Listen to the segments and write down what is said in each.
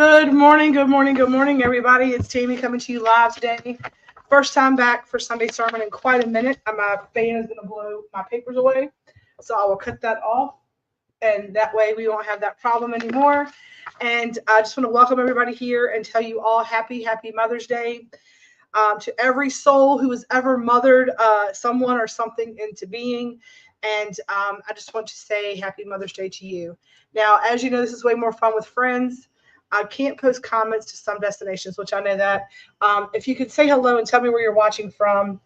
Good morning, good morning, good morning, everybody. It's Tammy coming to you live today. First time back for Sunday sermon in quite a minute. And my fan is going to blow my papers away. So I will cut that off. And that way we won't have that problem anymore. And I just want to welcome everybody here and tell you all happy Mother's Day. To every soul who has ever mothered someone or something into being. And I just want to say happy Mother's Day to you. Now, as you know, this is way more fun with friends. I can't post comments to some destinations, which I know that. If you could say hello and tell me where you're watching from,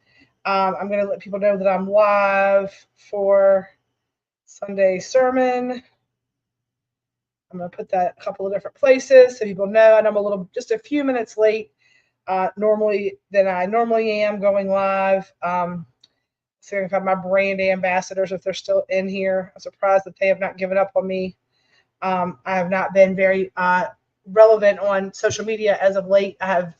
I'm going to let people know that I'm live for Sunday sermon. I'm going to put that a couple of different places so people know. And I'm just a few minutes late normally than I normally am going live. So if I have my brand ambassadors, if they're still in here, I'm surprised that they have not given up on me. I have not been very relevant on social media as of late. I have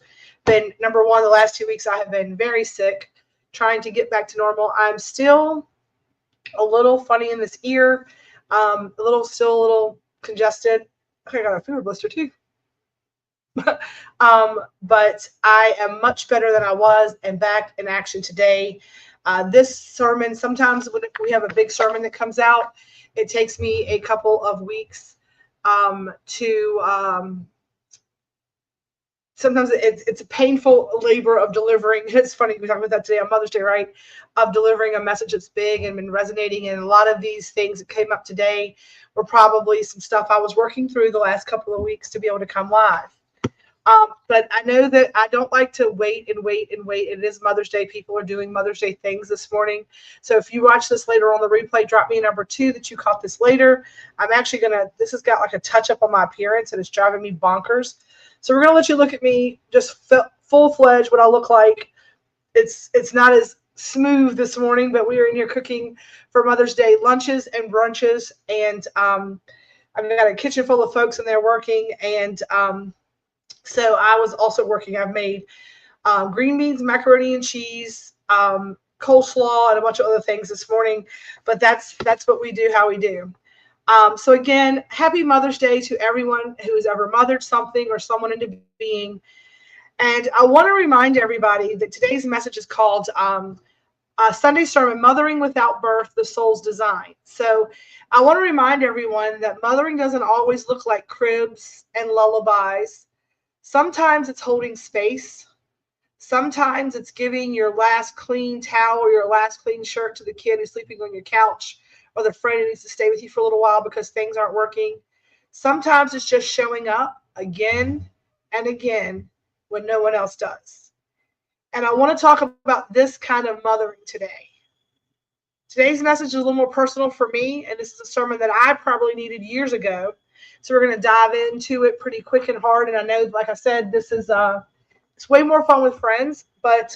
been, number one, the last 2 weeks I have been very sick, trying to get back to normal. I'm still a little funny in this ear, still a little congested. I think I got a fever blister too. But I am much better than I was and back in action today. This sermon, sometimes when we have a big sermon that comes out, it takes me a couple of weeks sometimes it's a painful labor of delivering. It's funny, we talked about that today on Mother's Day, right? Of delivering a message that's big and been resonating. And a lot of these things that came up today were probably some stuff I was working through the last couple of weeks to be able to come live. But I know that I don't like to wait and wait and wait. It is Mother's Day. People are doing Mother's Day things this morning. So if you watch this later on the replay, drop me a number 2 that you caught this later. I'm actually this has got like a touch up on my appearance and it's driving me bonkers. So we're going to let you look at me just full-fledged what I look like. It's not as smooth this morning, but we are in here cooking for Mother's Day lunches and brunches. And I've got a kitchen full of folks in there working. And so I was also working. I've made green beans, macaroni and cheese, coleslaw, and a bunch of other things this morning. But that's what we do, how we do. So again, happy Mother's Day to everyone who has ever mothered something or someone into being. And I want to remind everybody that today's message is called Sunday Sermon, Mothering Without Birth, the Soul's Design. So I want to remind everyone that mothering doesn't always look like cribs and lullabies. Sometimes it's holding space. Sometimes it's giving your last clean towel or your last clean shirt to the kid who's sleeping on your couch or the friend who needs to stay with you for a little while because things aren't working. Sometimes it's just showing up again and again when no one else does. And I want to talk about this kind of mothering today. Today's message is a little more personal for me, and this is a sermon that I probably needed years ago. So we're going to dive into it pretty quick and hard. And I know, like I said, this is it's way more fun with friends, but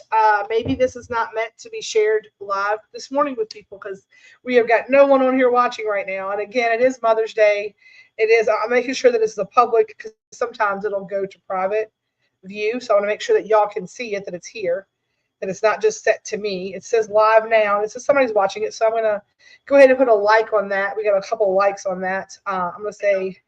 maybe this is not meant to be shared live this morning with people because we have got no one on here watching right now. And again, it is Mother's Day. I'm making sure that this is a public because sometimes it'll go to private view. So I want to make sure that y'all can see it, that it's here, that it's not just set to me. It says live now. And it says somebody's watching it. So I'm going to go ahead and put a like on that. We got a couple of likes on that. I'm going to say,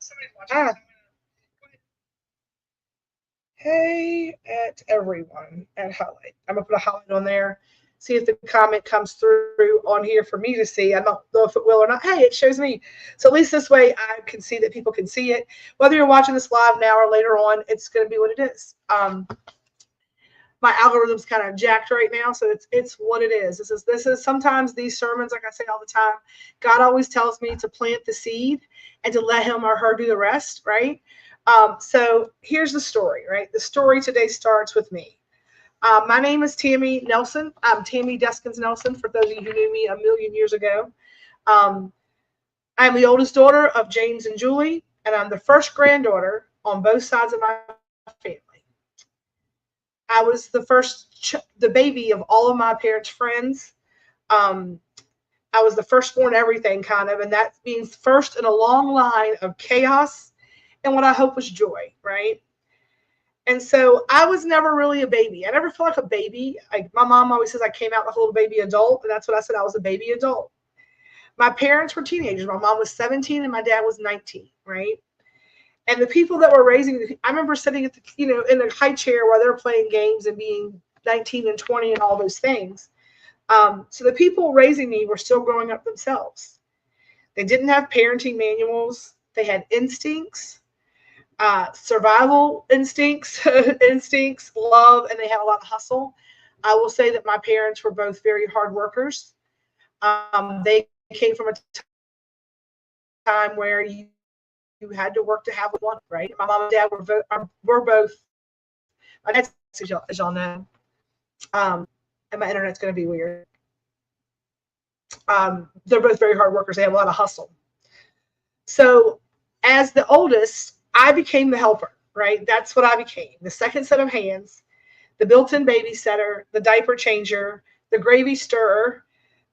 hey at everyone at highlight. I'm going to put a highlight on there. See if the comment comes through on here for me to see. I don't know if it will or not. Hey, it shows me. So at least this way I can see that people can see it. Whether you're watching this live now or later on, it's going to be what it is. My algorithm's kind of jacked right now, so it's what it is. This is sometimes these sermons, like I say all the time, God always tells me to plant the seed and to let him or her do the rest, right? So here's the story, right? The story today starts with me. My name is Tammy Nelson. I'm Tammy Deskins Nelson, for those of you who knew me a million years ago. I'm the oldest daughter of James and Julie, and I'm the first granddaughter on both sides of my family. I was the baby of all of my parents' friends. I was the firstborn everything, kind of, and that means first in a long line of chaos and what I hope was joy, right? And so I was never really a baby. I never felt like a baby. My mom always says I came out like a little baby adult, and that's what I said. I was a baby adult. My parents were teenagers. My mom was 17 and my dad was 19, right? And the people that were raising, I remember sitting at the, in a high chair while they're playing games and being 19 and 20 and all those things. So the people raising me were still growing up themselves. They didn't have parenting manuals. They had instincts, survival instincts, love, and they had a lot of hustle. I will say that my parents were both very hard workers. They came from a time where you had to work to have one, right? My mom and dad were both, my dad's, as y'all know, and my internet's going to be weird. They're both very hard workers. They have a lot of hustle. So as the oldest, I became the helper, right? That's what I became. The second set of hands, the built-in babysitter, the diaper changer, the gravy stirrer.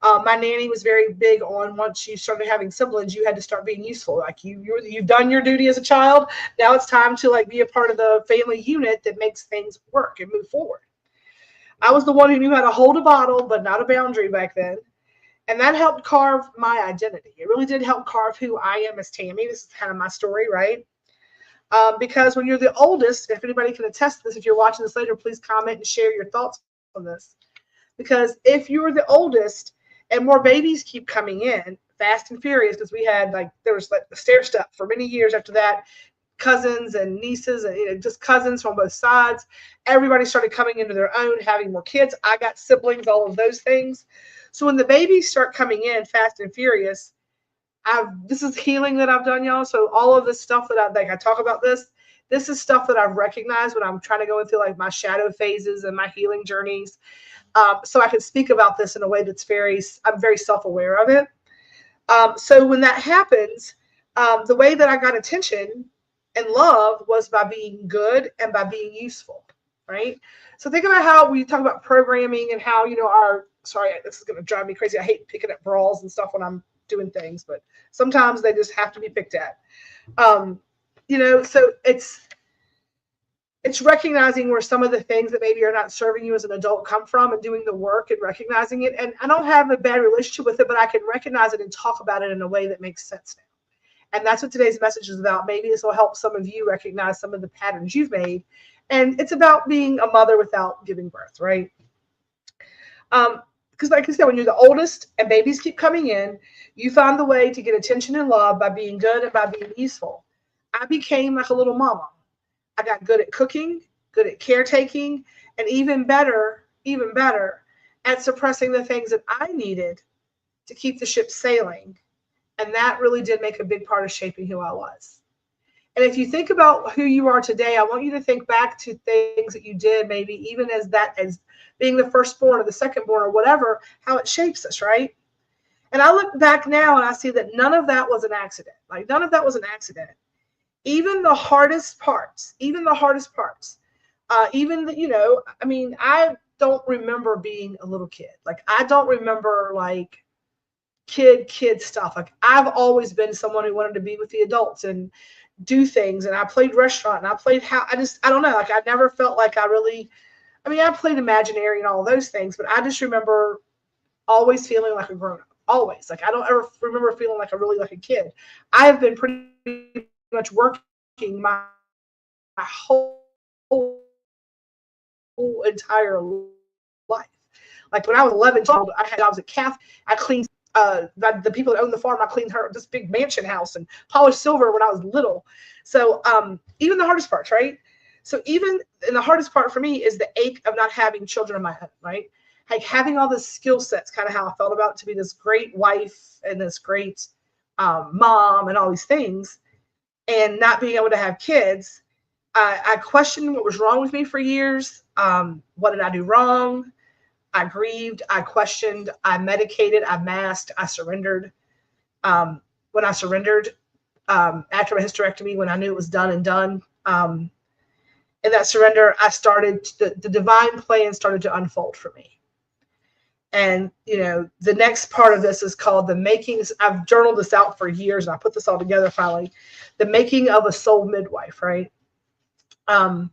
My nanny was very big on, once you started having siblings, you had to start being useful. Like you've done your duty as a child. Now it's time to like be a part of the family unit that makes things work and move forward. I was the one who knew how to hold a bottle, but not a boundary back then. And that helped carve my identity. It really did help carve who I am as Tammy. This is kind of my story, right? Because when you're the oldest, if anybody can attest to this, if you're watching this later, please comment and share your thoughts on this. Because if you're the oldest and more babies keep coming in, fast and furious, because there was the stair step for many years after that, cousins and nieces and just cousins from both sides. Everybody started coming into their own, having more kids. I got siblings, all of those things. So when the babies start coming in fast and furious, this is healing that I've done, y'all. So all of this stuff that I talk about this is stuff that I've recognized when I'm trying to go through like my shadow phases and my healing journeys. So I can speak about this in a way that's I'm very self-aware of it. So when that happens, the way that I got attention and love was by being good and by being useful, right? So think about how we talk about programming and how, sorry, this is going to drive me crazy. I hate picking at brawls and stuff when I'm doing things, but sometimes they just have to be picked at. So it's recognizing where some of the things that maybe are not serving you as an adult come from and doing the work and recognizing it. And I don't have a bad relationship with it, but I can recognize it and talk about it in a way that makes sense now. And that's what today's message is about. Maybe this will help some of you recognize some of the patterns you've made. And it's about being a mother without giving birth, right? Because like I said, when you're the oldest and babies keep coming in, you find the way to get attention and love by being good and by being useful. I became like a little mama. I got good at cooking, good at caretaking, and even better at suppressing the things that I needed to keep the ship sailing. And that really did make a big part of shaping who I was. And if you think about who you are today, I want you to think back to things that you did, maybe even as being the firstborn or the secondborn or whatever, how it shapes us, right? And I look back now and I see that none of that was an accident. Like none of that was an accident. Even the hardest parts, I don't remember being a little kid. Like I don't remember like kid stuff. Like I've always been someone who wanted to be with the adults and do things. And I played restaurant and I played I don't know. Like I never felt like I played imaginary and all those things, but I just remember always feeling like a grown up. Always. Like I don't ever remember feeling like a kid. I have been pretty much working my whole entire life. Like when I was 11, 12, I was at Cath. I cleaned the people that owned the farm. I cleaned this big mansion house and polished silver when I was little. So even the hardest parts, right? So the hardest part for me is the ache of not having children of my own, right? Like having all the skill sets, kind of how I felt about it, to be this great wife and this great mom and all these things, and not being able to have kids. I questioned what was wrong with me for years. What did I do wrong? I grieved. I questioned. I medicated. I masked. I surrendered. When I surrendered after my hysterectomy, when I knew it was done and done, in that surrender, the divine plan started to unfold for me. And, the next part of this is called the makings. I've journaled this out for years and I put this all together finally. The making of a soul midwife, right? For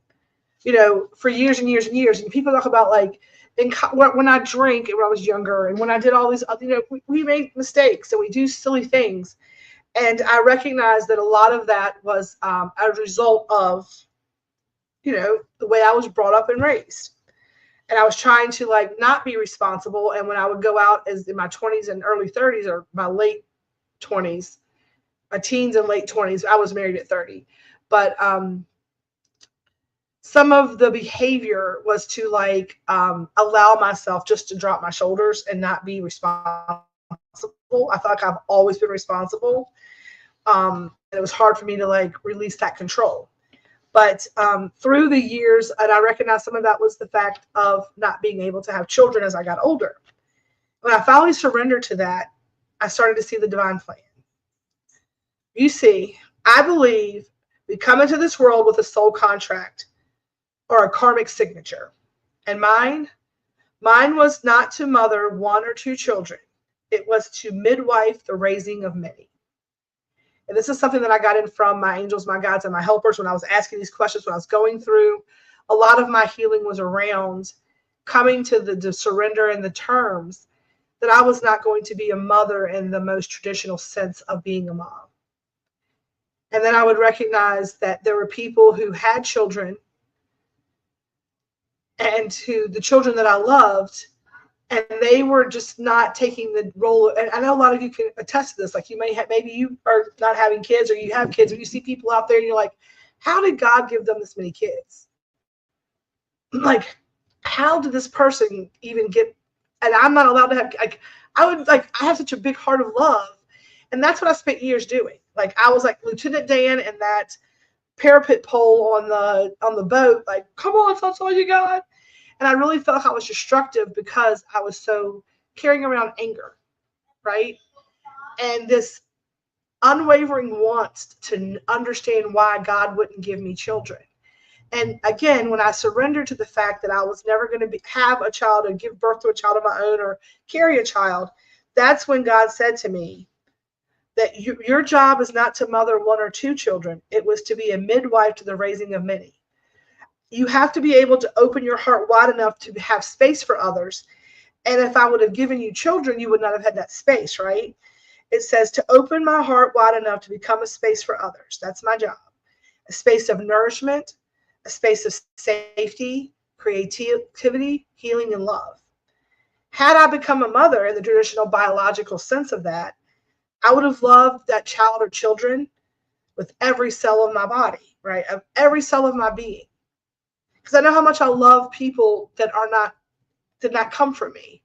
years and years and years. And people talk about like, when I drank when I was younger and when I did all these, we made mistakes and we do silly things. And I recognized that a lot of that was a result of, the way I was brought up and raised. And I was trying to like not be responsible. And when I would go out as in my 20s and early 30s, or my late 20s, my teens and late 20s, I was married at 30. But some of the behavior was to like allow myself just to drop my shoulders and not be responsible. I feel like I've always been responsible. And it was hard for me to like release that control. But through the years, and I recognize some of that was the fact of not being able to have children as I got older. When I finally surrendered to that, I started to see the divine plan. You see, I believe we come into this world with a soul contract or a karmic signature. And mine was not to mother one or two children. It was to midwife the raising of many. And this is something that I got in from my angels, my guides, and my helpers when I was asking these questions, when I was going through. A lot of my healing was around coming to the surrender and the terms that I was not going to be a mother in the most traditional sense of being a mom. And then I would recognize that there were people who had children, and who the children that I loved, and they were just not taking the role. And I know a lot of you can attest to this. Like, you may have, maybe you are not having kids, or you have kids, and you see people out there and you're like, how did God give them this many kids? Like, how did this person even get, and I'm not allowed to have, like, I have such a big heart of love. And that's what I spent years doing. Like, I was like Lieutenant Dan in that parapet pole on the boat, like, come on, that's all you got. And I really felt like I was destructive because I was so carrying around anger, right? And this unwavering want to understand why God wouldn't give me children. And again, when I surrendered to the fact that I was never going to have a child or give birth to a child of my own or carry a child, that's when God said to me that your job is not to mother one or two children. It was to be a midwife to the raising of many. You have to be able to open your heart wide enough to have space for others. And if I would have given you children, you would not have had that space, right? It says to open my heart wide enough to become a space for others. That's my job. A space of nourishment, a space of safety, creativity, healing, and love. Had I become a mother in the traditional biological sense of that, I would have loved that child or children with every cell of my body, right? Of every cell of my being. Because I know how much I love people that did not come from me.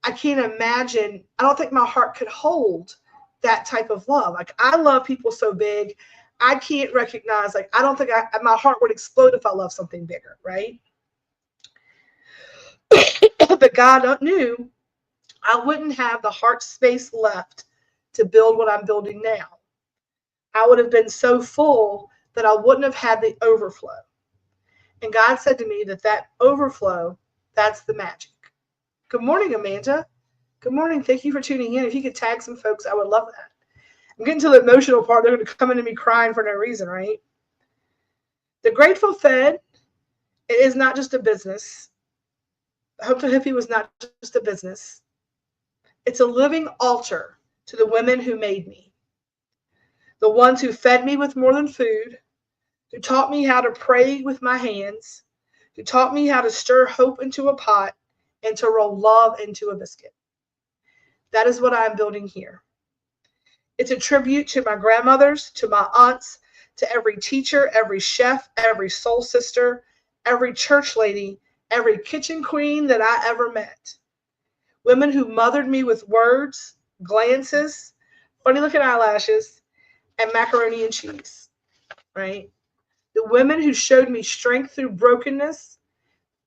I can't imagine, I don't think my heart could hold that type of love. Like, I love people so big, I can't recognize, like, I don't think my heart would explode if I loved something bigger, right? But God knew I wouldn't have the heart space left to build what I'm building now. I would have been so full that I wouldn't have had the overflow. And God said to me that overflow, that's the magic. Good morning, Amanda. Good morning. Thank you for tuning in. If you could tag some folks, I would love that. I'm getting to the emotional part. They're going to come into me crying for no reason, right? The Grateful Fed, it is not just a business. Hope to Hippie was not just a business. It's a living altar to the women who made me. The ones who fed me with more than food, who taught me how to pray with my hands, who taught me how to stir hope into a pot and to roll love into a biscuit. That is what I'm building here. It's a tribute to my grandmothers, to my aunts, to every teacher, every chef, every soul sister, every church lady, every kitchen queen that I ever met. Women who mothered me with words, glances, funny looking eyelashes, and macaroni and cheese, right? The women who showed me strength through brokenness,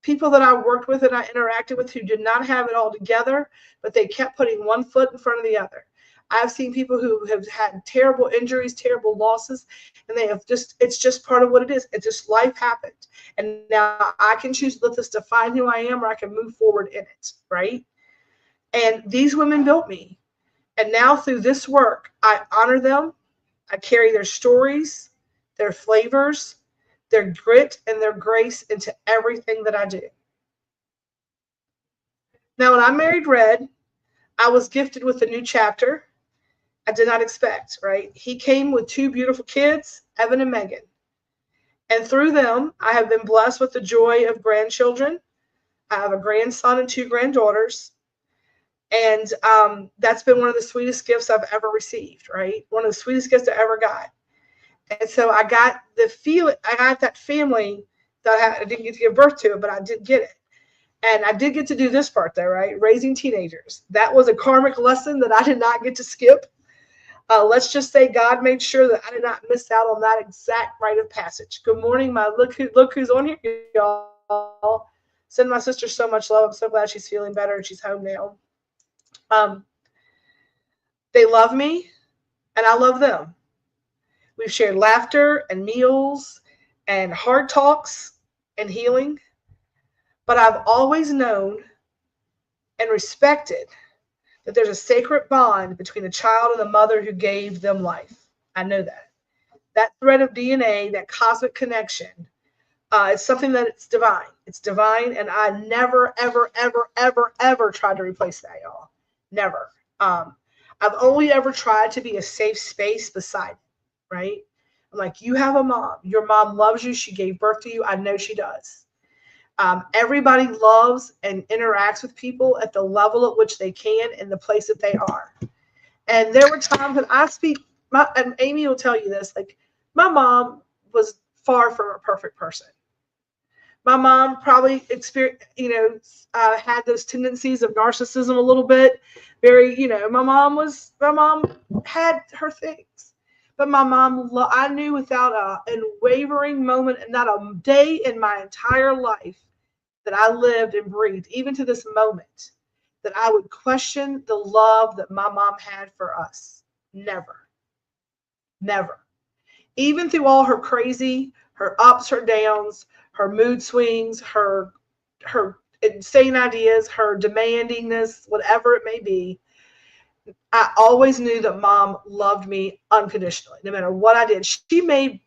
people that I worked with and I interacted with who did not have it all together, but they kept putting one foot in front of the other. I've seen people who have had terrible injuries, terrible losses, and it's just part of what it is. It's just life happened. And now I can choose to let this define who I am, or I can move forward in it, right? And these women built me. And now through this work, I honor them. I carry their stories, their flavors, their grit, and their grace into everything that I do. Now, when I married Red, I was gifted with a new chapter. I did not expect, right? He came with 2 beautiful kids, Evan and Megan. And through them, I have been blessed with the joy of grandchildren. I have a grandson and 2 granddaughters. And that's been one of the sweetest gifts I've ever received, right? One of the sweetest gifts I ever got. And so I got that family that I didn't get to give birth to, but I did get it. And I did get to do this part though, right? Raising teenagers. That was a karmic lesson that I did not get to skip. Let's just say God made sure that I did not miss out on that exact rite of passage. Good morning, look who's on here, y'all. Send my sister so much love. I'm so glad she's feeling better and she's home now. They love me and I love them. We've shared laughter and meals and hard talks and healing. But I've always known and respected that there's a sacred bond between the child and the mother who gave them life. I know that. That thread of DNA, that cosmic connection, it's something that it's divine. It's divine, and I never, ever, ever, ever, ever tried to replace that, y'all. Never. I've only ever tried to be a safe space beside it, right? I'm like, you have a mom. Your mom loves you. She gave birth to you. I know she does. Everybody loves and interacts with people at the level at which they can in the place that they are. And there were times when I speak, and Amy will tell you this, like my mom was far from a perfect person. My mom probably had those tendencies of narcissism a little bit. Very, my mom had her things. But my mom, I knew without a unwavering moment and not a day in my entire life that I lived and breathed, even to this moment, that I would question the love that my mom had for us. Never. Never. Even through all her crazy, her ups, her downs, her mood swings, her insane ideas, her demandingness, whatever it may be, I always knew that mom loved me unconditionally, no matter what I did. She may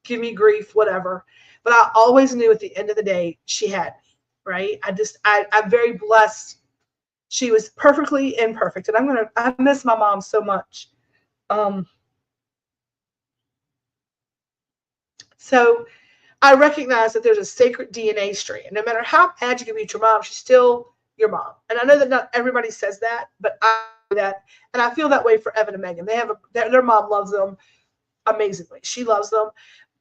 give me grief, whatever, but I always knew at the end of the day, she had me, right? I'm very blessed. She was perfectly imperfect, and I miss my mom so much. So I recognize that there's a sacred DNA strain. No matter how bad you can be to your mom, she's still your mom. And I know that not everybody says that, but I do that. And I feel that way for Evan and Megan. Their mom loves them amazingly. She loves them.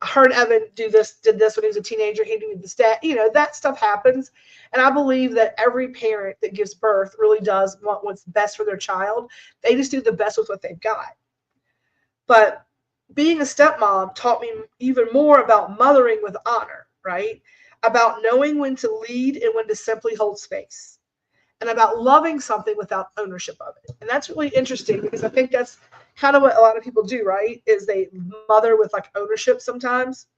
Her and Evan did this when he was a teenager. He did the stat. That stuff happens. And I believe that every parent that gives birth really does want what's best for their child. They just do the best with what they've got. But being a stepmom taught me even more about mothering with honor, right? About knowing when to lead and when to simply hold space, and about loving something without ownership of it. And that's really interesting because I think that's kind of what a lot of people do, right? Is they mother with like ownership sometimes.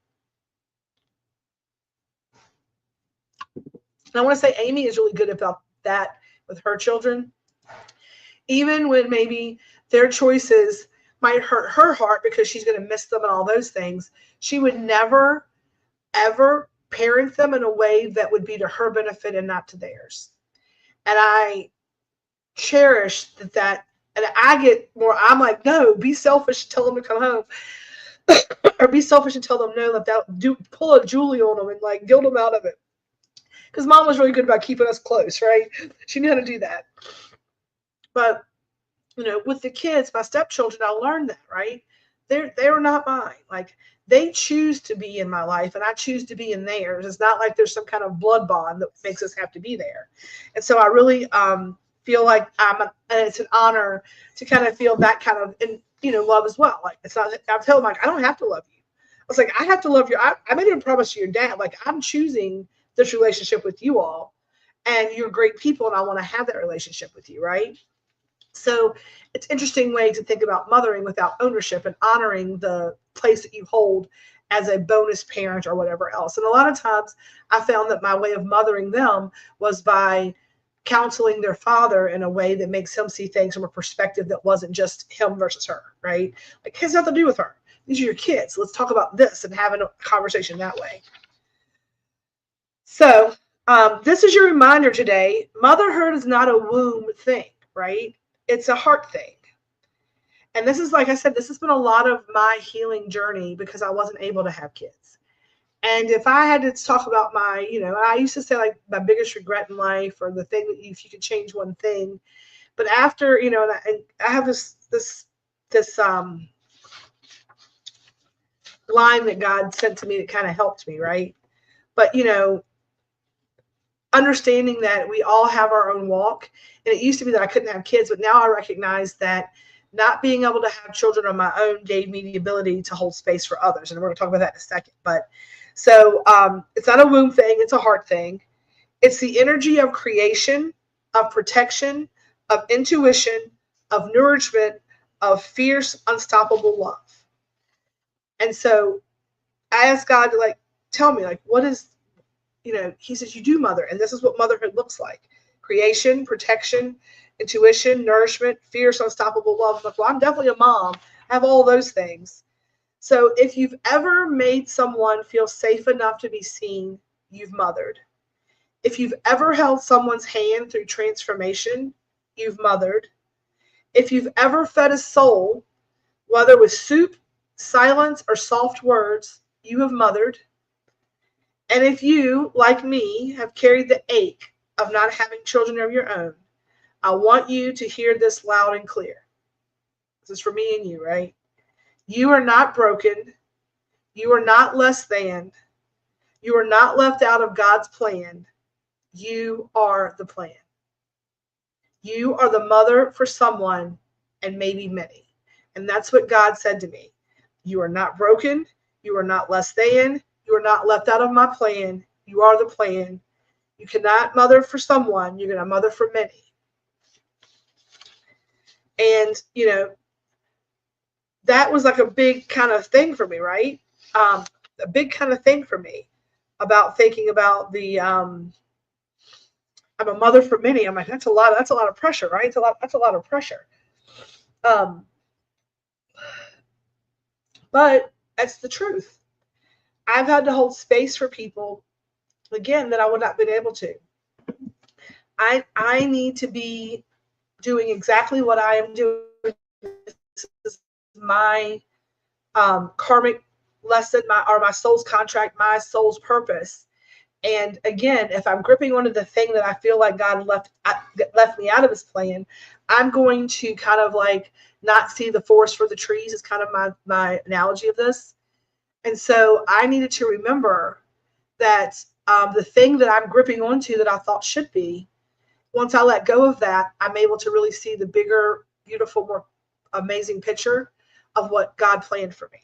And I want to say Amy is really good about that with her children. Even when maybe their choices might hurt her heart because she's going to miss them and all those things, she would never, ever parent them in a way that would be to her benefit and not to theirs. And I cherish that. And I get more, I'm like, no, be selfish and tell them to come home. Or be selfish and tell them no, pull a Julie on them and like guilt them out of it. Because mom was really good about keeping us close, right? She knew how to do that. But with the kids, my stepchildren, I learned that, right? They're not mine. Like they choose to be in my life and I choose to be in theirs. It's not like there's some kind of blood bond that makes us have to be there. And so I really feel like it's an honor to kind of feel that kind of love as well. Like it's not, I tell them like, I don't have to love you. I was like, I have to love you. I made a promise to your dad. Like I'm choosing this relationship with you all and you're great people and I want to have that relationship with you, right? So it's an interesting way to think about mothering without ownership and honoring the place that you hold as a bonus parent or whatever else. And a lot of times I found that my way of mothering them was by counseling their father in a way that makes him see things from a perspective that wasn't just him versus her, right? Like it has nothing to do with her. These are your kids. Let's talk about this and have a conversation that way. So this is your reminder today. Motherhood is not a womb thing, right? It's a heart thing. And this is, like I said, this has been a lot of my healing journey because I wasn't able to have kids. And if I had to talk about my, I used to say like my biggest regret in life, or the thing that if you could change one thing, but after, and I have this line that God sent to me that kind of helped me, right? But, understanding that we all have our own walk. And it used to be that I couldn't have kids, but now I recognize that not being able to have children on my own gave me the ability to hold space for others. And we're going to talk about that in a second. But so it's not a womb thing. It's a heart thing. It's the energy of creation, of protection, of intuition, of nourishment, of fierce, unstoppable love. And so I asked God to like, tell me, like, what is, he says, you do mother. And this is what motherhood looks like: creation, protection, intuition, nourishment, fierce, unstoppable love. I'm like, well, I'm definitely a mom. I have all those things. So if you've ever made someone feel safe enough to be seen, you've mothered. If you've ever held someone's hand through transformation, you've mothered. If you've ever fed a soul, whether with soup, silence, or soft words, you have mothered. And if you, like me, have carried the ache of not having children of your own, I want you to hear this loud and clear. This is for me and you, right? You are not broken. You are not less than. You are not left out of God's plan. You are the plan. You are the mother for someone, and maybe many. And that's what God said to me. You are not broken. You are not less than. You are not left out of my plan. You are the plan. You cannot mother for someone. You're going to mother for many. And, that was like a big kind of thing for me, right? A big kind of thing for me about thinking about the, I'm a mother for many. I'm like, that's a lot of pressure, right? That's a lot of pressure. But that's the truth. I've had to hold space for people, again, that I would not have been able to. I need to be doing exactly what I am doing. This is my karmic lesson, my soul's contract, my soul's purpose. And again, if I'm gripping onto the thing that I feel like God left me out of his plan, I'm going to kind of like not see the forest for the trees, is kind of my analogy of this. And so I needed to remember that the thing that I'm gripping onto that I thought should be, once I let go of that, I'm able to really see the bigger, beautiful, more amazing picture of what God planned for me.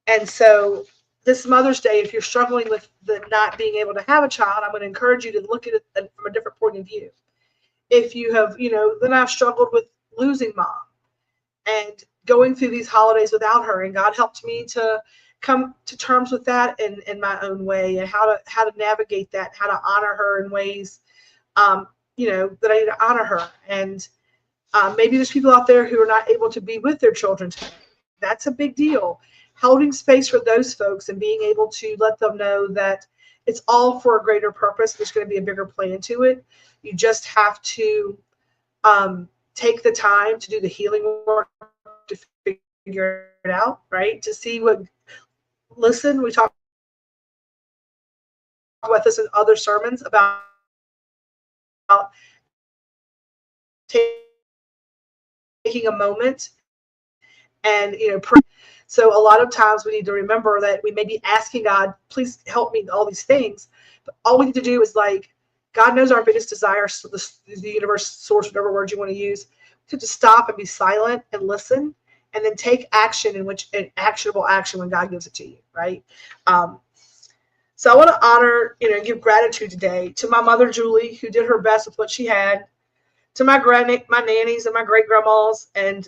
And so this Mother's Day, if you're struggling with the not being able to have a child, I'm going to encourage you to look at it from a different point of view. If you have, then I've struggled with losing mom and going through these holidays without her, and God helped me to come to terms with that in my own way, and how to navigate that, how to honor her in ways, that I need to honor her. And maybe there's people out there who are not able to be with their children today. That's a big deal. Holding space for those folks and being able to let them know that it's all for a greater purpose. There's going to be a bigger plan to it. You just have to take the time to do the healing work to figure it out, right? To see we talk about this in other sermons about taking a moment and, so a lot of times we need to remember that we may be asking God, please help me, all these things. But all we need to do is, like, God knows our biggest desire, so the universe, source, whatever word you want to use, to just stop and be silent and listen, and then take action an actionable action when God gives it to you, right? So I want to honor, give gratitude today to my mother, Julie, who did her best with what she had, to my nannies and my great grandmas, and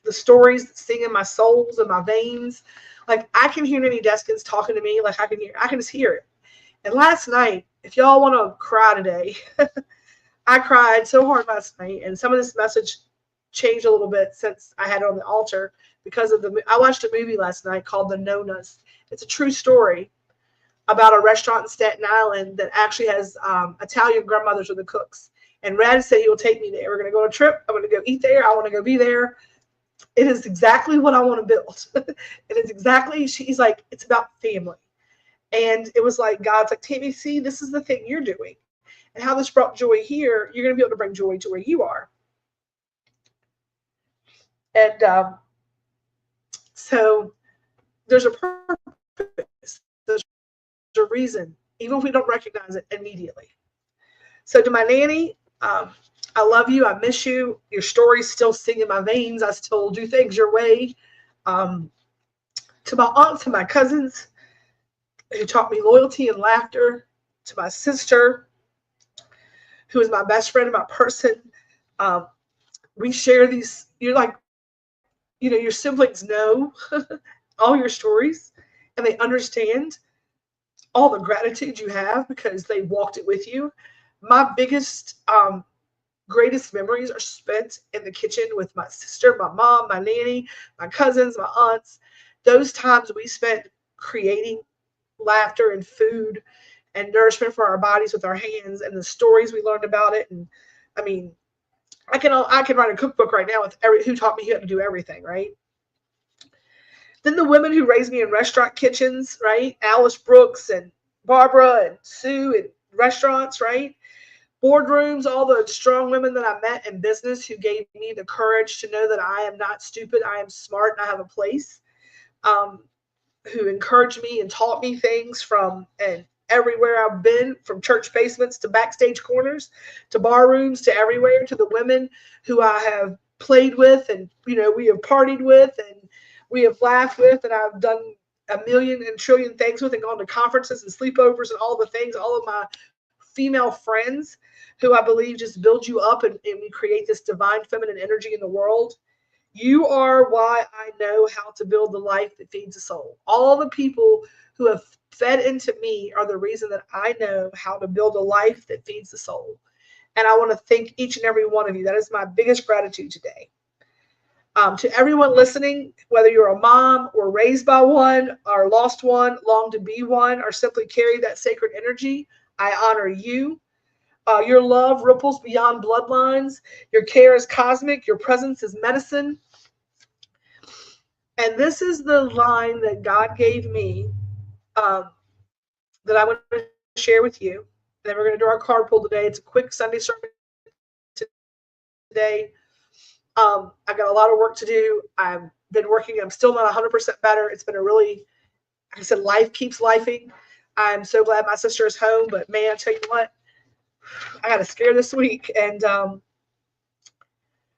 the stories that sing in my souls and my veins. Like, I can hear Nanny Deskins talking to me. Like, I can just hear it. And last night, if y'all want to cry today, I cried so hard last night. And some of this message changed a little bit since I had it on the altar because of I watched a movie last night called The Nonas. It's a true story about a restaurant in Staten Island that actually has Italian grandmothers are the cooks. And Rad said he will take me there. We're going to go on a trip. I'm going to go eat there. I want to go be there. It is exactly what I want to build. It is exactly, he's like, it's about family. And it was like, God's like, Tammy, see, this is the thing you're doing. And how this brought joy here, you're going to be able to bring joy to where you are. And so there's a purpose. There's a reason, even if we don't recognize it immediately. So to my nanny, I love you. I miss you. Your stories still sing in my veins. I still do things your way. To my aunts and my cousins who taught me loyalty and laughter. To my sister, who is my best friend and my person. We share these, you're like, your siblings know all your stories and they understand all the gratitude you have because they walked it with you. My biggest, greatest memories are spent in the kitchen with my sister, my mom, my nanny, my cousins, my aunts. Those times we spent creating laughter and food and nourishment for our bodies with our hands, and the stories we learned about it. And I mean, I can write a cookbook right now with who taught me how to do everything, right? Then the women who raised me in restaurant kitchens, right? Alice Brooks and Barbara and Sue in restaurants, right? Boardrooms, all the strong women that I met in business who gave me the courage to know that I am not stupid, I am smart, and I have a place, who encouraged me and taught me things from and everywhere I've been, from church basements to backstage corners to bar rooms to everywhere, to the women who I have played with and, we have partied with and we have laughed with, and I've done a million and trillion things with and gone to conferences and sleepovers and all the things, all of my female friends who I believe just build you up and we create this divine feminine energy in the world. You are why I know how to build the life that feeds the soul. All the people who have fed into me are the reason that I know how to build a life that feeds the soul. And I want to thank each and every one of you. That is my biggest gratitude today. To everyone listening, whether you're a mom or raised by one or lost one, long to be one, or simply carry that sacred energy, I honor you. Your love ripples beyond bloodlines. Your care is cosmic. Your presence is medicine. And this is the line that God gave me, that I want to share with you. And then we're going to do our card pull today. It's a quick Sunday sermon today. I got a lot of work to do. I've been working. I'm still not 100% better. It's been a really, like I said, life keeps lifing. I'm so glad my sister is home. But man, I tell you what, I got a scare this week. And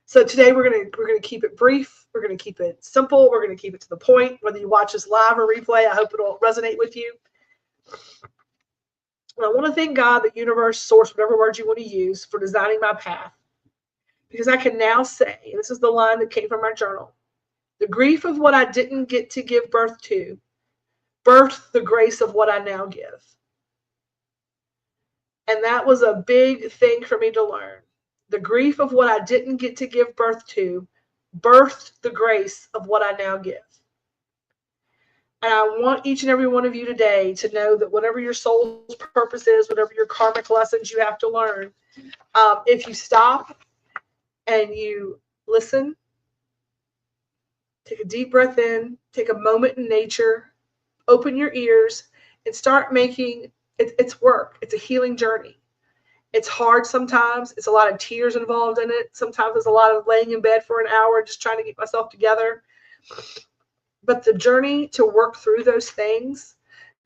so today we're gonna keep it brief. We're gonna keep it simple. We're gonna keep it to the point. Whether you watch this live or replay, I hope it'll resonate with you. And I want to thank God, the universe, source, whatever word you want to use, for designing my path. Because I can now say, and this is the line that came from my journal, the grief of what I didn't get to give birth to birthed the grace of what I now give. And that was a big thing for me to learn. The grief of what I didn't get to give birth to birthed the grace of what I now give. And I want each and every one of you today to know that whatever your soul's purpose is, whatever your karmic lessons you have to learn, if you stop and you listen, take a deep breath in, take a moment in nature, open your ears, and start making it's work. It's a healing journey. It's hard sometimes. It's a lot of tears involved in it. Sometimes there's a lot of laying in bed for an hour just trying to get myself together. But the journey to work through those things,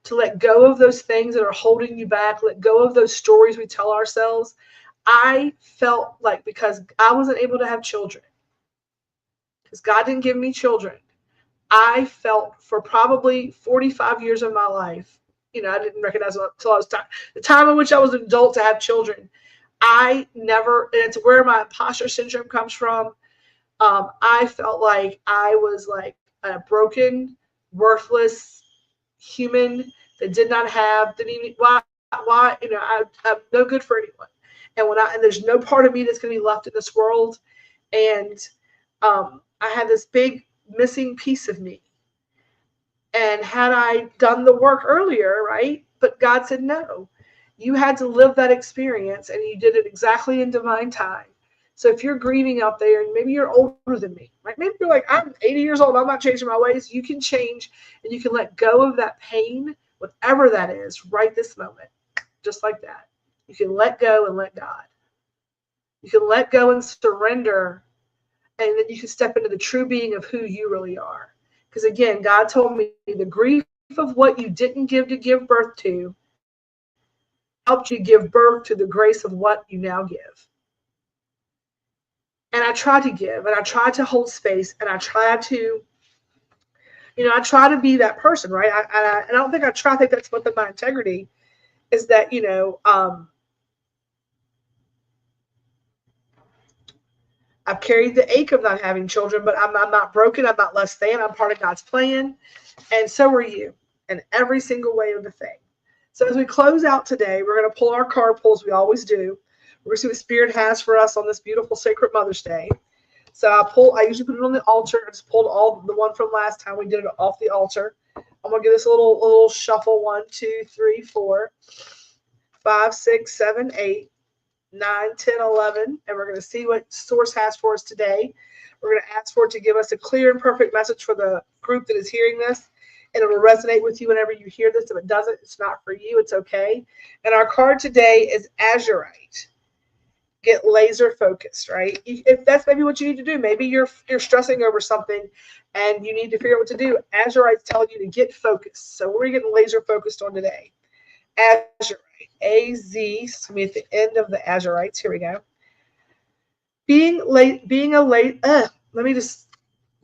to let go of those things that are holding you back, let go of those stories we tell ourselves. I felt like, because I wasn't able to have children, because God didn't give me children, I felt for probably 45 years of my life, I didn't recognize it until I was the time in which I was an adult to have children. I never, and it's where my imposter syndrome comes from. I felt like I was like a broken, worthless human that did not have, didn't even, why, I'm no good for anyone. And there's no part of me that's going to be left in this world. And I had this big missing piece of me. And had I done the work earlier, right? But God said, no, You had to live that experience, and you did it exactly in divine time. So if you're grieving out there, and maybe you're older than me, right? Maybe you're like, I'm 80 years old, I'm not changing my ways. You can change, and you can let go of that pain, whatever that is, right this moment, just like that. You can let go and let God. You can let go and surrender, and then you can step into the true being of who you really are. Because again, God told me the grief of what you didn't give to give birth to helped you give birth to the grace of what you now give. And I try to give, and I try to hold space, and I try to, I try to be that person, right? I don't think I think that's what my integrity is, that, I've carried the ache of not having children, but I'm not broken. I'm not less than. I'm part of God's plan. And so are you, in every single way of the thing. So as we close out today, we're going to pull our card pulls, we always do. We're going to see what Spirit has for us on this beautiful sacred Mother's Day. So I usually put it on the altar. I just pulled the one from last time. We did it off the altar. I'm going to give this a little shuffle. 1, 2, 3, 4, 5, 6, 7, 8, 9, 10, 11. And we're going to see what Source has for us today. We're going to ask for it to give us a clear and perfect message for the group that is hearing this. And it'll resonate with you whenever you hear this. If it doesn't, it's not for you. It's okay. And our card today is Azurite. Get laser focused, right? If that's maybe what you need to do, maybe you're stressing over something and you need to figure out what to do. Azurite's telling you to get focused. So we're getting laser focused on today. Azurite, A-Z, so me at the end of the Azurites. Here we go. Let me just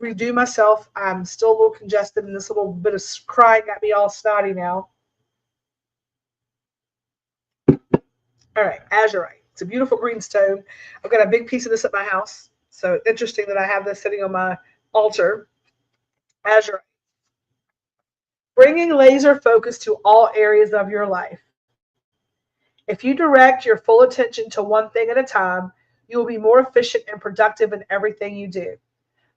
redo myself. I'm still a little congested, and this little bit of crying got me all snotty now. All right, Azurite. It's a beautiful green stone. I've got a big piece of this at my house. So interesting that I have this sitting on my altar. Azurite. Bringing laser focus to all areas of your life. If you direct your full attention to one thing at a time, you will be more efficient and productive in everything you do.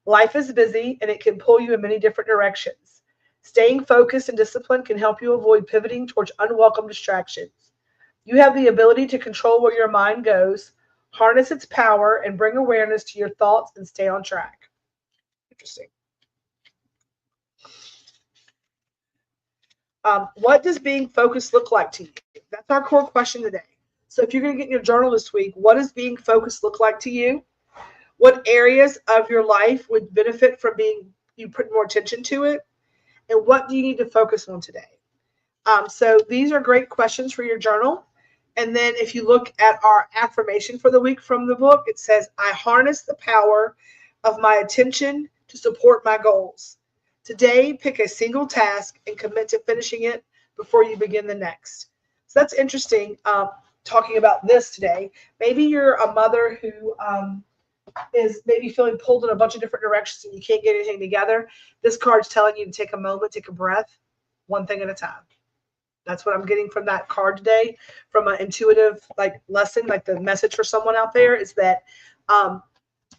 Life is busy, and it can pull you in many different directions. Staying focused and disciplined can help you avoid pivoting towards unwelcome distractions. You have the ability to control where your mind goes, harness its power, and bring awareness to your thoughts and stay on track. Interesting. What does being focused look like to you? That's our core question today. So if you're going to get in your journal this week, what does being focused look like to you? What areas of your life would benefit from you putting more attention to it? And what do you need to focus on today? So these are great questions for your journal. And then if you look at our affirmation for the week from the book, it says, I harness the power of my attention to support my goals. Today, pick a single task and commit to finishing it before you begin the next. So that's interesting, talking about this today. Maybe you're a mother who is maybe feeling pulled in a bunch of different directions and you can't get anything together. This card's telling you to take a moment, take a breath, one thing at a time. That's what I'm getting from that card today, from an intuitive lesson, the message for someone out there is that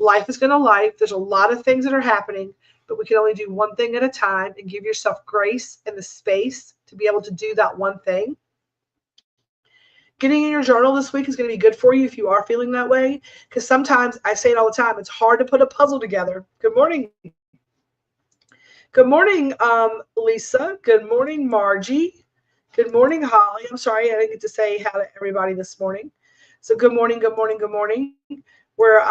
life is going to life. There's a lot of things that are happening, but we can only do one thing at a time, and give yourself grace and the space to be able to do that one thing. Getting in your journal this week is going to be good for you if you are feeling that way, because sometimes, I say it all the time, it's hard to put a puzzle together. Good morning. Good morning, Lisa. Good morning, Margie. Good morning, Holly. I'm sorry I didn't get to say hi to everybody this morning. So good morning, good morning, good morning. We're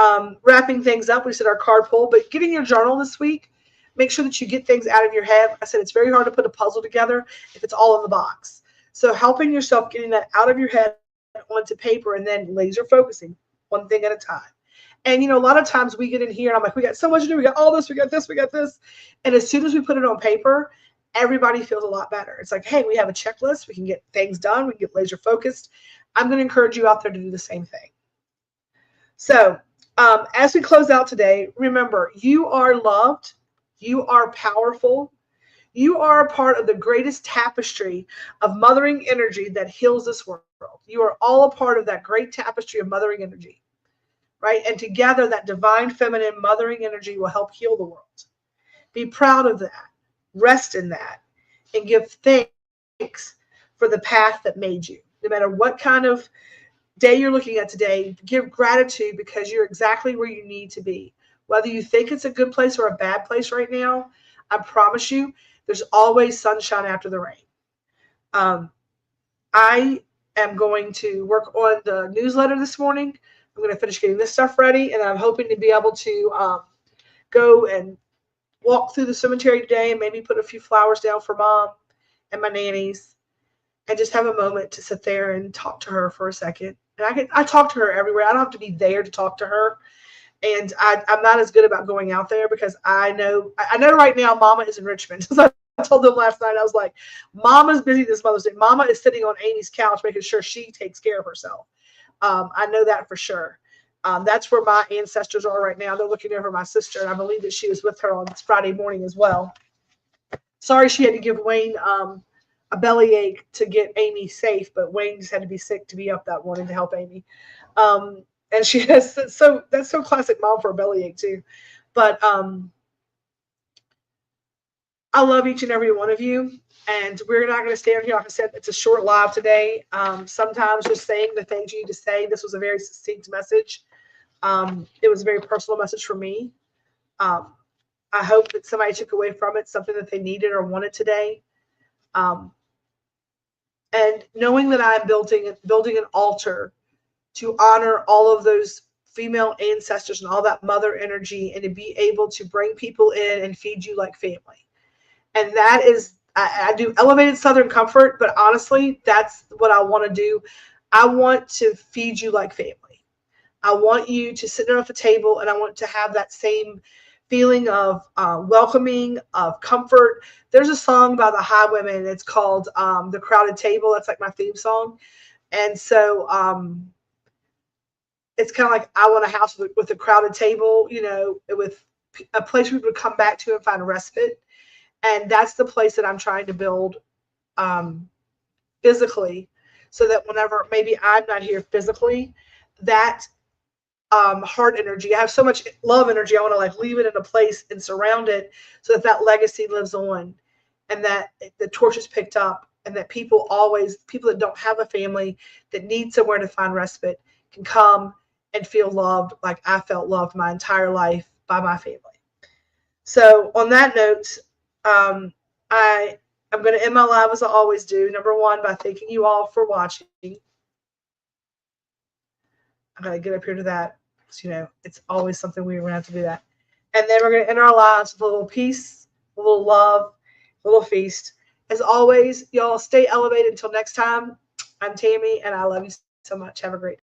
wrapping things up. We said our card pull, but get in your journal this week. Make sure that you get things out of your head. I said it's very hard to put a puzzle together if it's all in the box. So helping yourself getting that out of your head onto paper, and then laser focusing one thing at a time. And, a lot of times we get in here and I'm like, we got so much to do. We got all this, we got this, we got this. And as soon as we put it on paper, everybody feels a lot better. It's like, hey, we have a checklist. We can get things done. We can get laser focused. I'm going to encourage you out there to do the same thing. So as we close out today, remember, you are loved. You are powerful. You are a part of the greatest tapestry of mothering energy that heals this world. You are all a part of that great tapestry of mothering energy, right? And together, that divine feminine mothering energy will help heal the world. Be proud of that. Rest in that. And give thanks for the path that made you. No matter what kind of day you're looking at today, give gratitude because you're exactly where you need to be. Whether you think it's a good place or a bad place right now, I promise you, there's always sunshine after the rain. I am going to work on the newsletter this morning. I'm going to finish getting this stuff ready, and I'm hoping to be able to go and walk through the cemetery today and maybe put a few flowers down for Mom and my nannies and just have a moment to sit there and talk to her for a second. And I talk to her everywhere. I don't have to be there to talk to her. And I'm not as good about going out there because I know right now Mama is in Richmond. So I told them last night, I was like, Mama's busy this Mother's Day. Mama is sitting on Amy's couch making sure she takes care of herself. I know that for sure. That's where my ancestors are right now. They're looking over my sister, and I believe that she was with her on this Friday morning as well. Sorry she had to give Wayne a bellyache to get Amy safe, but Wayne just had to be sick to be up that morning to help Amy. And she has that's so classic Mom for a bellyache too. But I love each and every one of you, and we're not going to stay on here. Like I said, it's a short live today. Sometimes just saying the things you need to say. This was a very succinct message. It was a very personal message for me. I hope that somebody took away from it something that they needed or wanted today. And knowing that I'm building an altar to honor all of those female ancestors and all that mother energy, and to be able to bring people in and feed you like family. And that is, I do elevated Southern comfort, but honestly, that's what I want to do. I want to feed you like family. I want you to sit down at the table, and I want to have that same feeling of welcoming, of comfort. There's a song by the Highwomen. It's called The Crowded Table. That's like my theme song. And so it's kind of like I want a house with a crowded table, with a place we would come back to and find respite. And that's the place that I'm trying to build physically, so that whenever maybe I'm not here physically, that heart energy, I have so much love energy, I want to leave it in a place and surround it so that legacy lives on, and that the torch is picked up, and that people that don't have a family, that need somewhere to find respite, can come and feel loved like I felt loved my entire life by my family. So on that note, I'm going to end my live as I always do. Number one, by thanking you all for watching. I got to get up here to that. It's always something we're going to have to do that. And then we're going to end our lives with a little peace, a little love, a little feast. As always, y'all stay elevated until next time. I'm Tammy, and I love you so much. Have a great day.